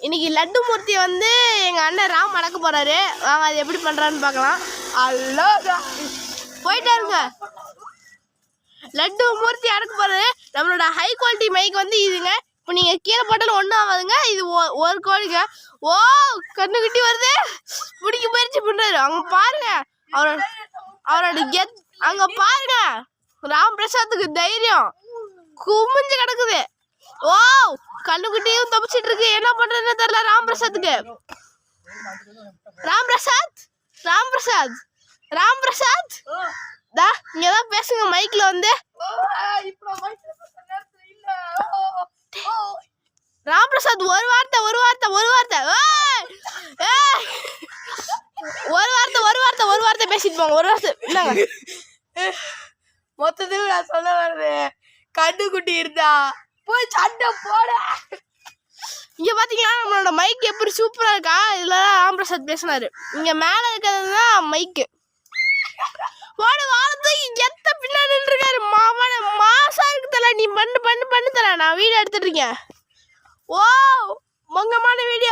இன்னைக்கு லட்டு மூர்த்தி வந்து எங்க அண்ணன் ராம் அடக்க போறாரு. வாங்க அது எப்படி பண்றான்னு பார்க்கலாம். அல்லோ போயிட்டாருங்க. லட்டு மூர்த்தி அடக்க போறாரு. நம்மளோட ஹை குவாலிட்டி மைக் வந்து இதுங்க. இப்போ நீங்க கீழே போட்டாலும் ஒன்றும் ஆகாதுங்க. இது ஒரு கோழிங்க. ஓ கண்ணு குட்டி வருது. பிடிக்க முயற்சி பண்றாரு. அங்க பாருங்க அவரோட கெத். அங்க பாருங்க ராம் பிரசாத்துக்கு தைரியம் குமிஞ்சு கிடக்குது. ஓ கண்ணுக்குட்டியும் தப்பிச்சிட்டு இருக்கு. என்ன பண்றதுன்னு தெரியல ராம் பிரசாத்துக்கு. ராம் பிரசாத் தா இங்கதான் பேசுங்க மைக்ல வந்து. ராம் பிரசாத் ஒரு வார்த்தை பேசிட்டு போங்க. ஒரு வார்த்தை என்னங்க மொத்தத்தில் நான் சொல்ல வர்றது கண்ணுக்குட்டி இருந்தா போய் சண்டை போட. இங்க பாத்தீங்கன்னா நம்மளோட மைக் எப்படி சூப்பரா இருக்கா. இதுல ராம் பிரசாத் பேசினாரு. இங்க மேல இருக்கிறது தான் மைக்கு. வாழத்தை எத்த பின்னாடி இருக்காரு. மாசா இருக்கு தல. நீ பண்ணு தல. நான் வீடியோ எடுத்துட்டு இருக்கேன். ஓ மொங்கமான வீடியோ.